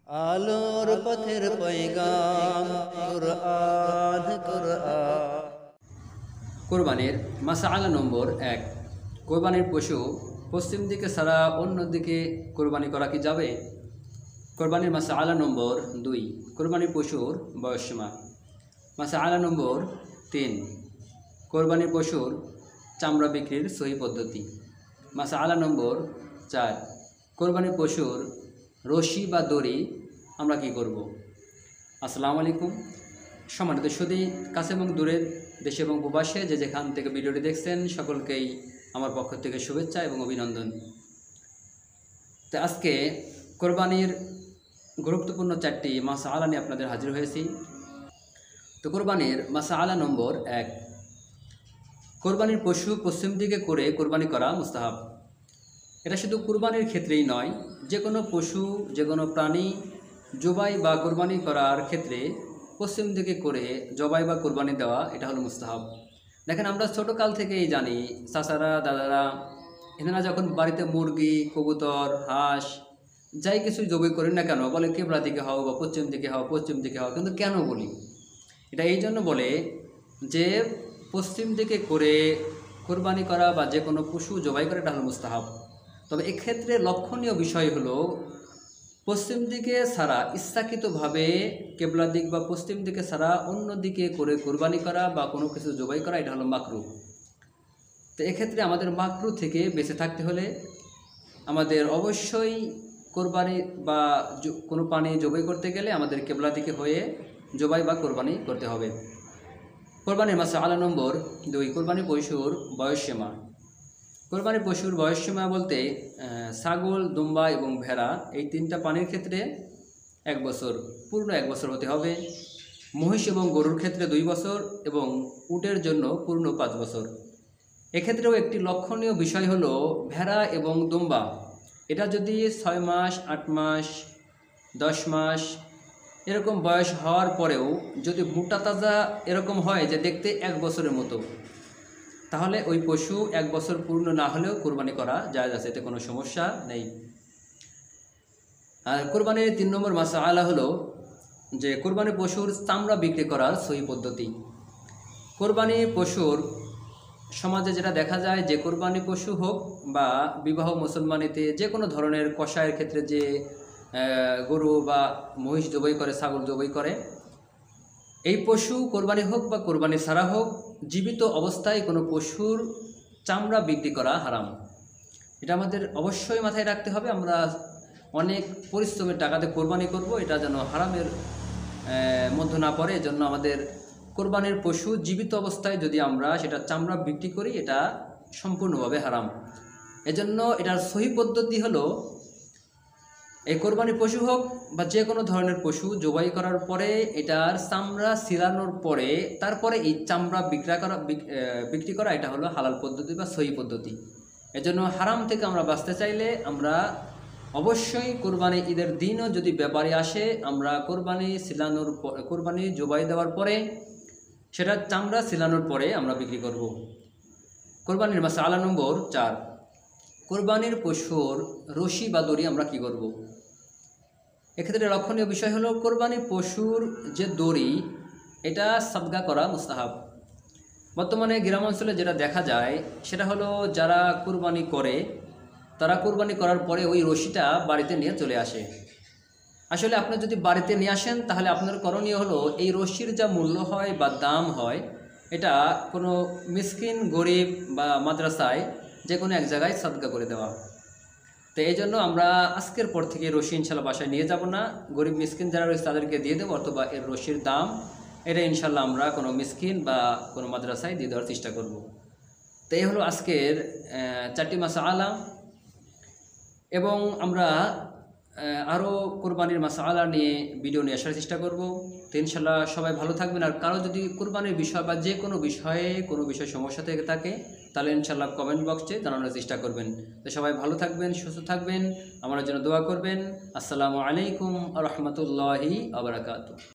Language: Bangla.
আলোর পথের পয়গাম কুরআন কুরআন। কোরবানির মাসআলা নম্বর ১। কোরবানির পশু পশ্চিম দিকে ছাড়া অন্য দিকে কোরবানি করা কি যাবে? কোরবানির মাসআলা নম্বর ২। কোরবানির পশুর বয়সসীমা। মাসআলা নম্বর ৩। কোরবানির পশুর চামড়া বিক্রির সহি পদ্ধতি। মাসআলা নম্বর ৪। কোরবানির পশুর রশি বা দড়ি আমরা কি করব? আসসালামু আলাইকুম। সম্মানিত সুধী, কাছে এবং দূরের, দেশে এবং প্রবাসে যে যেখান থেকে ভিডিওটি দেখছেন সকলকেই আমার পক্ষ থেকে শুভেচ্ছা এবং অভিনন্দন। তো আজকে কোরবানির গুরুত্বপূর্ণ ৪টি মাসআলা নিয়ে আপনাদের হাজির হয়েছি। তো কোরবানির মাসআলা নম্বর ১। কোরবানির পশু পশ্চিম দিকে করে কোরবানি করা মুস্তাহাব। এটা শুধু কুরবানির ক্ষেত্রেই নয়, যে কোনো পশু, যে কোনো প্রাণী জবাই বা কোরবানি করার ক্ষেত্রে পশ্চিম দিকে করে জবাই বা কোরবানি দেওয়া এটা হলো মুস্তাহাব। দেখেন, আমরা ছোটোকাল থেকেই জানি, চাচারা দাদারা এনারা যখন বাড়িতে মুরগি, কবুতর, হাঁস যাই কিছু জবাই করি না কেন বলে কেবলা দিকে হও বা পশ্চিম দিকে হও, পশ্চিম দিকে হও। কিন্তু কেন বলি এটা? এই জন্য বলে যে পশ্চিম দিকে করে কোরবানি করা বা যে কোনো পশু জবাই করা এটা হলো মুস্তাহাব। তবে এক্ষেত্রে লক্ষণীয় বিষয় হলো পশ্চিম দিকে ছাড়া ইচ্ছাকৃতভাবে কেবলা দিক বা পশ্চিম দিকে ছাড়া অন্য দিকে করে কোরবানি করা বা কোনো কিছু জবাই করা এটা হলো মাকরু। তো এক্ষেত্রে আমাদের মাকরু থেকে বেঁচে থাকতে হলে আমাদের অবশ্যই কোরবানি বা কোনো প্রাণী জবাই করতে গেলে আমাদের কেবলা দিকে হয়ে জবাই বা কোরবানি করতে হবে। কোরবানির মাসআলা নম্বর ২। কোরবানির পশুর বয়সসীমা। কোরবানির পশুর বয়সসীমা বলতে ছাগল, দুম্বা এবং ভেড়া এই তিনটা প্রাণীর ক্ষেত্রে ১ বছর, পূর্ণ ১ বছর হতে হবে। মহিষ এবং গরুর ক্ষেত্রে ২ বছর এবং উটের জন্য পূর্ণ ৫ বছর। এক্ষেত্রেও একটি লক্ষণীয় বিষয় হলো ভেড়া এবং দুম্বা এটা যদি ৬ মাস, ৮ মাস, ১০ মাস এরকম বয়স হওয়ার পরেও যদি মোটা তাজা এরকম হয় যে দেখতে ১ বছরের মতো, তাহলে ওই পশু ১ বছর পূর্ণ না হলেও কোরবানি করা যায়, আছে, এতে কোনো সমস্যা নেই। আর কোরবানির ৩ নম্বর মাসআলা হলো যে কোরবানির পশুর চামড়া বিক্রি করার সহি পদ্ধতি। কোরবানির পশুর সমাজে যেটা দেখা যায় যে কোরবানি পশু হোক বা বিবাহ মুসলমানিতে যে কোনো ধরনের কষায়ের ক্ষেত্রে যে গরু বা মহিষ জবাই করে, ছাগল জবাই করে, এই পশু কোরবানি হোক বা কোরবানি ছাড়া হোক জীবিত অবস্থায় কোনো পশুর চামড়া বিক্রি করা হারাম। এটা আমাদের অবশ্যই মাথায় রাখতে হবে। আমরা অনেক পরিশ্রমের টাকাতে কোরবানি করব, এটা যেন হারামের মধ্যে না পড়ে। এজন্য আমাদের কোরবানির পশু জীবিত অবস্থায় যদি আমরা সেটা চামড়া বিক্রি করি এটা সম্পূর্ণভাবে হারাম। এজন্য এটার সহি পদ্ধতি হলো এই কোরবানির পশু হোক বা যে কোনো ধরনের পশু জবাই করার পরে এটার চামড়া ছিলানোর পরে তারপরে এই চামড়া বিক্রি করা এটা হলো হালাল পদ্ধতি বা সহি পদ্ধতি। এজন্য হারাম থেকে আমরা বাঁচতে চাইলে আমরা অবশ্যই কোরবানি ঈদের দিনও যদি ব্যাপারে আসে আমরা কোরবানি জবাই দেওয়ার পরে সেটা চামড়া ছিলানোর পরে আমরা বিক্রি করব। কোরবানির মাসআলা নম্বর ৪। কোরবানির পশুর রশি বা দড়ি আমরা কি করব? এক্ষেত্রে লক্ষণীয় বিষয় হলো কোরবানির পশুর যে দড়ি এটা সাদগা করা মুস্তাহাব। বর্তমানে গ্রাম অঞ্চলে যেটা দেখা যায় সেটা হলো যারা কোরবানি করে তারা কোরবানি করার পরে ওই রশিটা বাড়িতে নিয়ে চলে আসে। আসলে আপনি যদি বাড়িতে নিয়ে আসেন তাহলে আপনার করণীয় হলো এই রশির যা মূল্য হয় বা দাম হয় এটা কোনো মিসকিন, গরিব বা মাদ্রাসায় যে কোনো এক জায়গায় সাদগা করে দেওয়া। তো এই জন্য আমরা আজকের পর থেকে রশি ইনশাল্লাহ বাসায় নিয়ে যাব না, গরিব মিসকিন যারা রয়েছে তাদেরকে দিয়ে দেবো, অথবা এর রশির দাম এটা ইনশাল্লাহ আমরা কোনো মিসকিন বা কোনো মাদ্রাসায় দিয়ে দেওয়ার চেষ্টা করব। তো এই হলো আজকের ৪টি মাসআলা। এবং আমরা আরও কোরবানির মাসআলা নিয়ে ভিডিও নিয়ে আসার চেষ্টা করব। তো ইনশাল্লাহ সবাই ভালো থাকবেন। আর কারো যদি কোরবানির বিষয় বা যে কোনো বিষয়ে সমস্যা থেকে থাকে তাহলে ইনশাল্লাহ কমেন্ট বক্সে জানানোর চেষ্টা করবেন। তো সবাই ভালো থাকবেন, সুস্থ থাকবেন, আমার জন্য দোয়া করবেন। আসসালামু আলাইকুম ওয়া রাহমাতুল্লাহি ওয়া বারাকাতুহু।